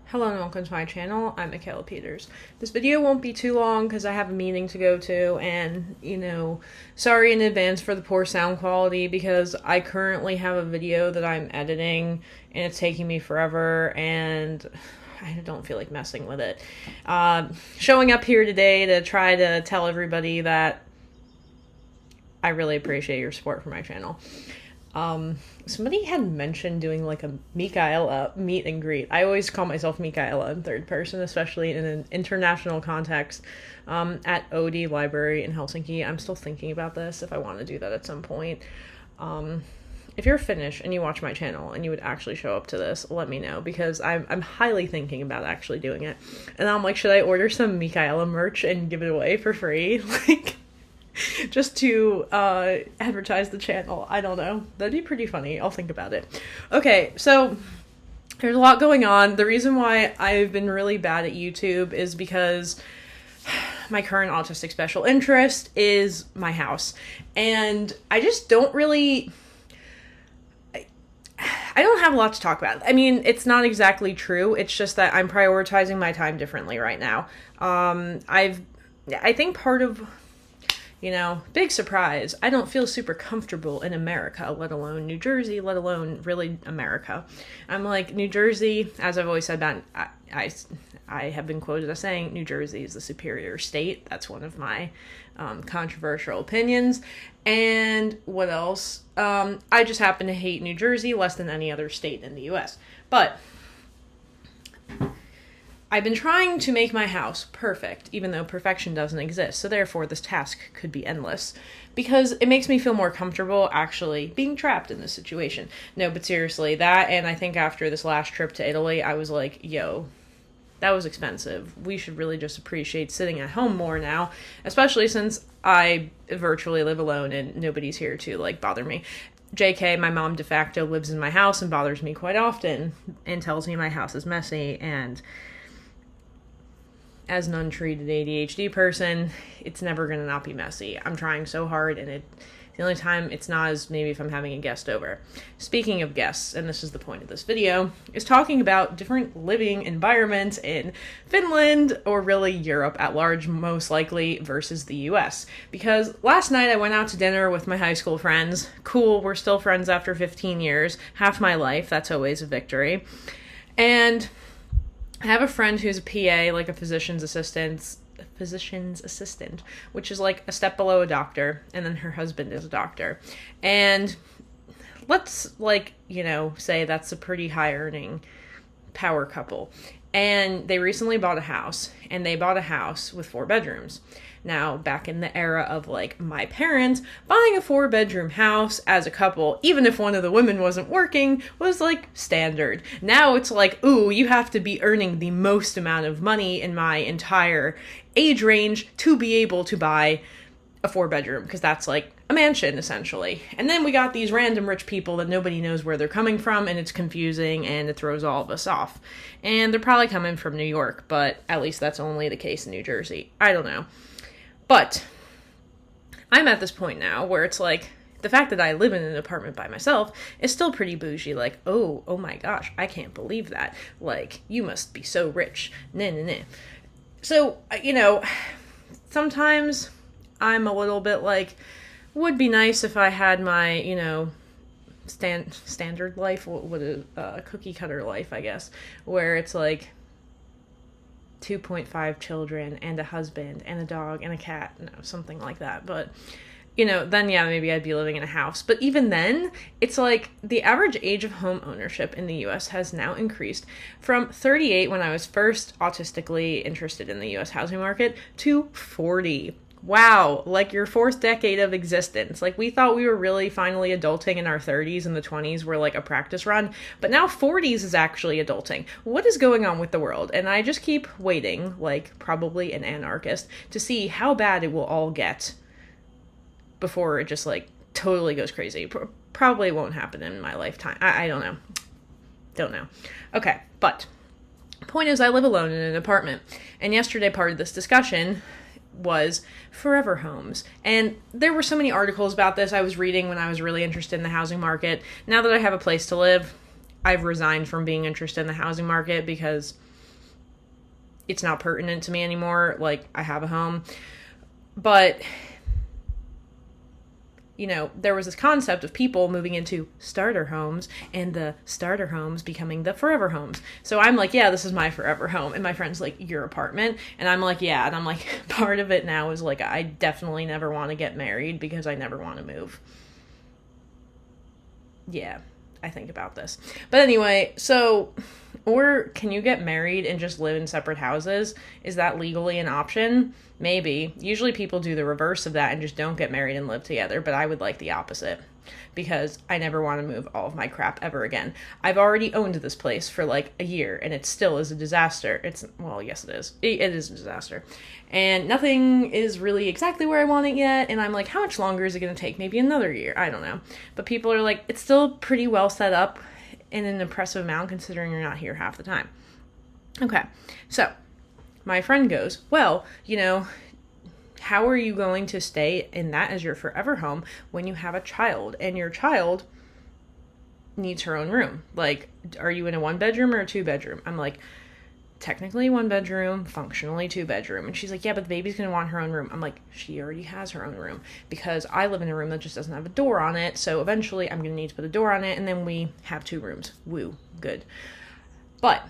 Hello and welcome to my channel. I'm Michaela Peters. This video won't be too long because I have a meeting to go to, and sorry in advance for the poor sound quality because I currently have a video that I'm editing and it's taking me forever and I don't feel like messing with it. Showing up here today to try to tell everybody that I really appreciate your support for my channel. Somebody had mentioned doing like a Michaela meet and greet. I always call myself Michaela in third person, especially in an international context, at Oodi Library in Helsinki. I'm still thinking about this if I want to do that at some point. If you're Finnish and you watch my channel and you would actually show up to this, let me know because I'm highly thinking about actually doing it. And I'm like, should I order some Michaela merch and give it away for free? Just to advertise the channel. I don't know. That'd be pretty funny. I'll think about it. Okay, so there's a lot going on. The reason why I've been really bad at YouTube is because my current autistic special interest is my house. And I just don't really... I don't have a lot to talk about. I mean, it's not exactly true. It's just that I'm prioritizing my time differently right now. I think part of... big surprise. I don't feel super comfortable in America, let alone New Jersey, let alone really America. I'm like, New Jersey, as I've always said, I have been quoted as saying, New Jersey is the superior state. That's one of my controversial opinions. And what else? I just happen to hate New Jersey less than any other state in the U.S. But I've been trying to make my house perfect, even though perfection doesn't exist, so therefore this task could be endless, because it makes me feel more comfortable actually being trapped in this situation. No, but seriously, that, and I think after this last trip to Italy, I was like, yo, that was expensive. We should really just appreciate sitting at home more now, especially since I virtually live alone and nobody's here to, bother me. JK, my mom de facto lives in my house and bothers me quite often and tells me my house is messy, and as an untreated ADHD person, it's never going to not be messy. I'm trying so hard, and the only time it's not is maybe if I'm having a guest over. Speaking of guests, and this is the point of this video, is talking about different living environments in Finland, or really Europe at large, most likely, versus the US. Because last night I went out to dinner with my high school friends. Cool, we're still friends after 15 years. Half my life, that's always a victory. And I have a friend who's a PA, like a physician's assistant, which is like a step below a doctor, and then her husband is a doctor. And let's, say that's a pretty high-earning power couple. And they recently bought a house, and they bought a house with 4 bedrooms. Now, back in the era of, my parents, buying a 4-bedroom house as a couple, even if one of the women wasn't working, was, standard. Now it's ooh, you have to be earning the most amount of money in my entire age range to be able to buy a 4-bedroom, because that's, a mansion, essentially. And then we got these random rich people that nobody knows where they're coming from, and it's confusing, and it throws all of us off. And they're probably coming from New York, but at least that's only the case in New Jersey. I don't know. But I'm at this point now where it's the fact that I live in an apartment by myself is still pretty bougie. Oh my gosh, I can't believe that. You must be so rich. Nah. So, sometimes I'm a little bit would be nice if I had my, standard life, what a cookie cutter life, I guess, where it's 2.5 children and a husband and a dog and a cat, something like that. But, then yeah, maybe I'd be living in a house. But even then, it's the average age of home ownership in the U.S. has now increased from 38 when I was first autistically interested in the U.S. housing market to 40. Wow, your 4th decade of existence. We thought we were really finally adulting in our 30s, and the 20s were a practice run, but now 40s is actually adulting. What is going on with the world? And I just keep waiting, probably an anarchist, to see how bad it will all get before it just totally goes crazy. Probably won't happen in my lifetime. I don't know. Don't know. Okay, but point is, I live alone in an apartment, and yesterday part of this discussion was forever homes. And there were so many articles about this I was reading when I was really interested in the housing market. Now that I have a place to live, I've resigned from being interested in the housing market because it's not pertinent to me anymore. Like, I have a home. But, you know, there was this concept of people moving into starter homes and the starter homes becoming the forever homes. So I'm like, yeah, this is my forever home. And my friend's like, your apartment? And I'm like, yeah. And I'm like, part of it now is like, I definitely never want to get married because I never want to move. Yeah, I think about this. But anyway, so, or can you get married and just live in separate houses? Is that legally an option? Maybe. Usually people do the reverse of that and just don't get married and live together, but I would like the opposite because I never want to move all of my crap ever again. I've already owned this place for like a year and it still is a disaster. Well, yes, it is. It is a disaster. And nothing is really exactly where I want it yet. And I'm like, how much longer is it going to take? Maybe another year. I don't know. But people are like, it's still pretty well set up in an impressive amount considering you're not here half the time. Okay, so my friend goes, well, you know, how are you going to stay in that as your forever home when you have a child and your child needs her own room? Like, are you in a 1-bedroom or a 2-bedroom? I'm like, technically 1-bedroom, functionally 2-bedroom. And she's like, yeah, but the baby's going to want her own room. I'm like, she already has her own room because I live in a room that just doesn't have a door on it. So eventually I'm going to need to put a door on it and then we have 2 rooms. Woo, good. But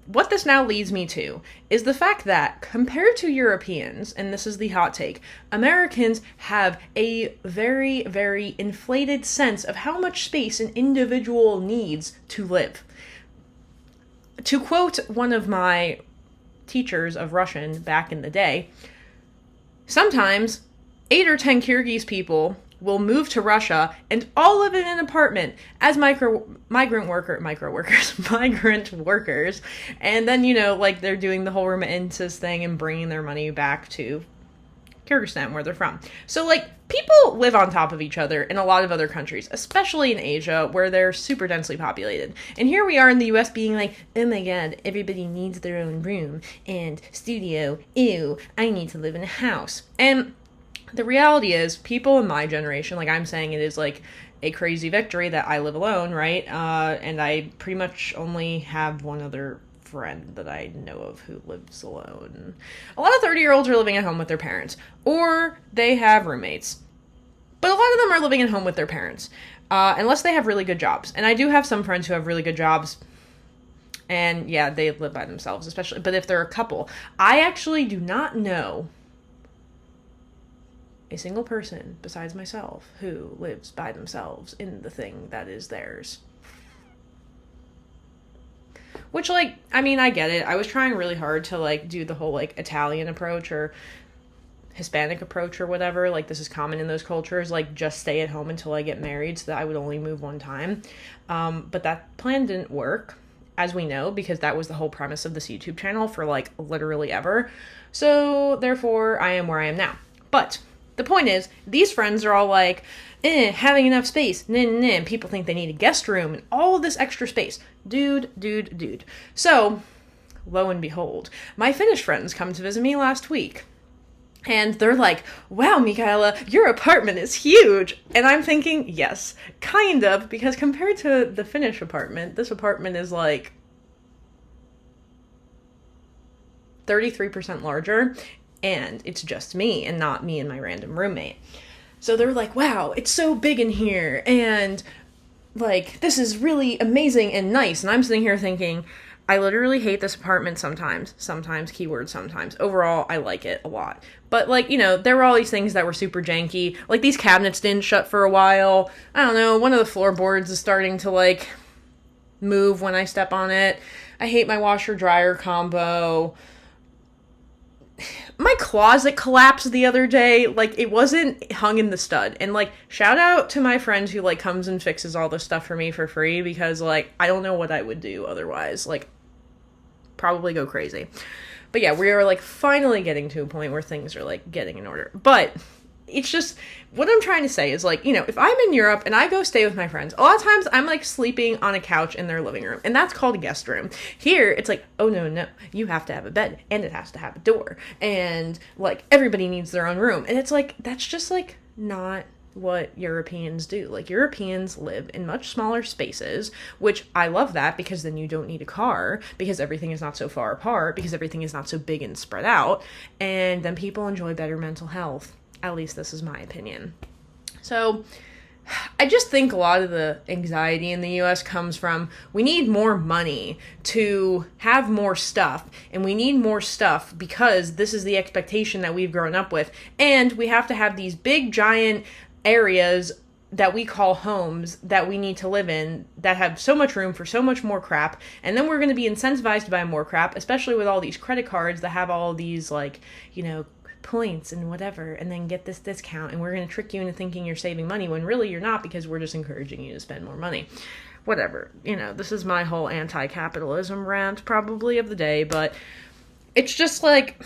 what this now leads me to is the fact that compared to Europeans, and this is the hot take, Americans have a very, very inflated sense of how much space an individual needs to live. To quote one of my teachers of Russian back in the day, sometimes 8 or 10 Kyrgyz people will move to Russia and all live in an apartment as migrant workers. And then, you know, like they're doing the whole remittances thing and bringing their money back to Kyrgyzstan, where they're from. So, like, people live on top of each other in a lot of other countries, especially in Asia, where they're super densely populated. And here we are in the US being like, oh my god, everybody needs their own room and studio. Ew, I need to live in a house. And the reality is, people in my generation, like I'm saying, it is like a crazy victory that I live alone, right? And I pretty much only have one other friend that I know of who lives alone. A lot of 30-year-olds are living at home with their parents, or they have roommates. But a lot of them are living at home with their parents, unless they have really good jobs. And I do have some friends who have really good jobs, and yeah, they live by themselves, especially. But if they're a couple, I actually do not know a single person besides myself who lives by themselves in the thing that is theirs. Which, like, I mean, I get it. I was trying really hard to, like, do the whole, like, Italian approach or Hispanic approach or whatever. Like, this is common in those cultures. Like, just stay at home until I get married so that I would only move one time. But that plan didn't work, as we know, because that was the whole premise of this YouTube channel for, like, literally ever. So, therefore, I am where I am now. But the point is, these friends are all like, having enough space, and people think they need a guest room and all this extra space. Dude. So, lo and behold, my Finnish friends come to visit me last week. And they're like, wow, Michaela, your apartment is huge. And I'm thinking, yes, kind of, because compared to the Finnish apartment, this apartment is like 33% larger. And it's just me and not me and my random roommate. So they're like, wow, it's so big in here. And like, this is really amazing and nice. And I'm sitting here thinking, I literally hate this apartment sometimes, keyword sometimes. Overall, I like it a lot. But like, you know, there were all these things that were super janky. Like these cabinets didn't shut for a while. I don't know, one of the floorboards is starting to like move when I step on it. I hate my washer dryer combo. My closet collapsed the other day. Like, it wasn't hung in the stud. And, like, shout out to my friend who, like, comes and fixes all this stuff for me for free. Because, like, I don't know what I would do otherwise. Like, probably go crazy. But, yeah, we are, like, finally getting to a point where things are, like, getting in order. But it's just, what I'm trying to say is, like, you know, if I'm in Europe and I go stay with my friends, a lot of times I'm, like, sleeping on a couch in their living room, and that's called a guest room. Here, it's like, oh, no, you have to have a bed, and it has to have a door, and, like, everybody needs their own room, and it's like, that's just, like, not what Europeans do. Like, Europeans live in much smaller spaces, which I love that, because then you don't need a car, because everything is not so far apart, because everything is not so big and spread out, and then people enjoy better mental health. At least this is my opinion. So I just think a lot of the anxiety in the US comes from, we need more money to have more stuff, and we need more stuff because this is the expectation that we've grown up with, and we have to have these big giant areas that we call homes that we need to live in that have so much room for so much more crap, and then we're going to be incentivized to buy more crap, especially with all these credit cards that have all these, like, you know, points and whatever, and then get this discount, and we're going to trick you into thinking you're saving money when really you're not, because we're just encouraging you to spend more money. Whatever. You know, this is my whole anti-capitalism rant probably of the day, but it's just like,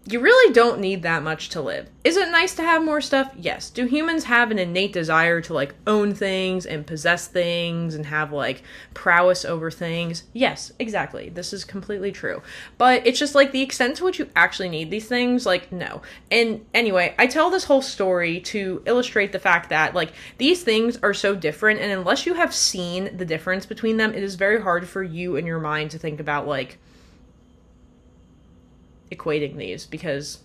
you really don't need that much to live. Is it nice to have more stuff? Yes. Do humans have an innate desire to, like, own things and possess things and have, like, prowess over things? Yes, exactly. This is completely true. But it's just, like, the extent to which you actually need these things, like, no. And anyway, I tell this whole story to illustrate the fact that, like, these things are so different, and unless you have seen the difference between them, it is very hard for you in your mind to think about, like, equating these, because,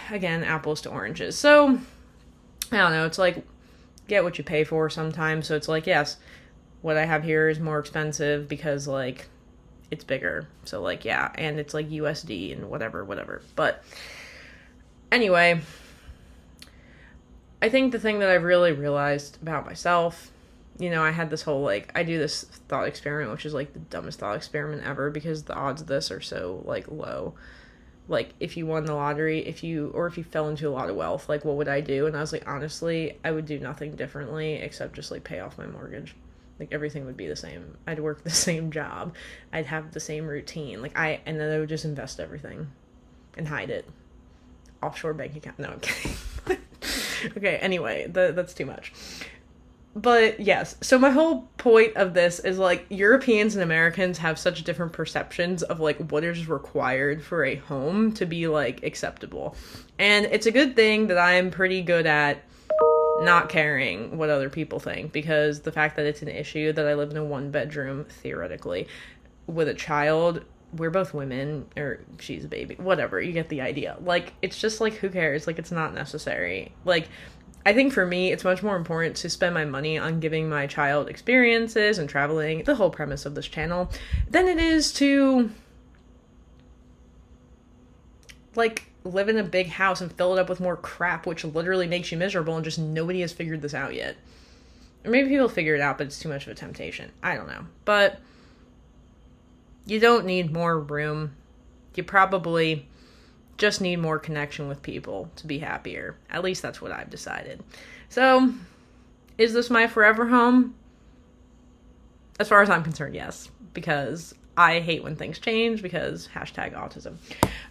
again, apples to oranges. So I don't know, it's like, get what you pay for sometimes. So it's like, yes, what I have here is more expensive because, like, it's bigger, so, like, yeah, and it's like USD and whatever. But anyway, I think the thing that I've really realized about myself, you know, I had this whole, like, I do this thought experiment, which is, like, the dumbest thought experiment ever, because the odds of this are so, like, low. Like, if you won the lottery, if you fell into a lot of wealth, like, what would I do? And I was like, honestly, I would do nothing differently except just, like, pay off my mortgage. Like, everything would be the same. I'd work the same job. I'd have the same routine. Like, and then I would just invest everything and hide it. Offshore bank account. No, I'm kidding. Okay, anyway, that's too much. But yes, so my whole point of this is, like, Europeans and Americans have such different perceptions of, like, what is required for a home to be, like, acceptable. And it's a good thing that I'm pretty good at not caring what other people think, because the fact that it's an issue that I live in a 1-bedroom, theoretically, with a child, we're both women, or she's a baby, whatever, you get the idea. Like, it's just, like, who cares? Like, it's not necessary. Like, I think for me, it's much more important to spend my money on giving my child experiences and traveling, the whole premise of this channel, than it is to, like, live in a big house and fill it up with more crap, which literally makes you miserable, and just nobody has figured this out yet. Or maybe people figure it out, but it's too much of a temptation. I don't know. But you don't need more room. You probably just need more connection with people to be happier. At least that's what I've decided. So, is this my forever home? As far as I'm concerned, yes. Because I hate when things change, because #autism.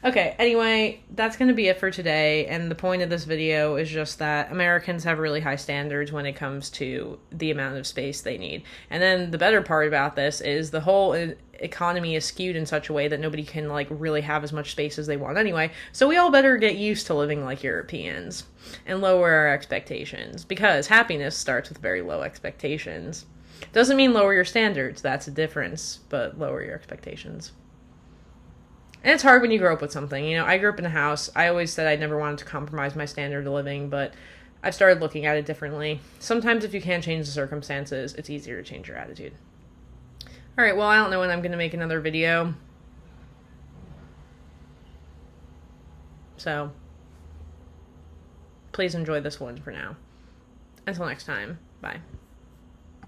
Okay, anyway, that's going to be it for today, and the point of this video is just that Americans have really high standards when it comes to the amount of space they need. And then the better part about this is the whole economy is skewed in such a way that nobody can, like, really have as much space as they want anyway, so we all better get used to living like Europeans and lower our expectations, because happiness starts with very low expectations. Doesn't mean lower your standards, that's a difference, but lower your expectations. And it's hard when you grow up with something. You know, I grew up in a house. I always said I never wanted to compromise my standard of living, but I've started looking at it differently. Sometimes if you can't change the circumstances, it's easier to change your attitude. Alright, well, I don't know when I'm going to make another video. So, please enjoy this one for now. Until next time, bye.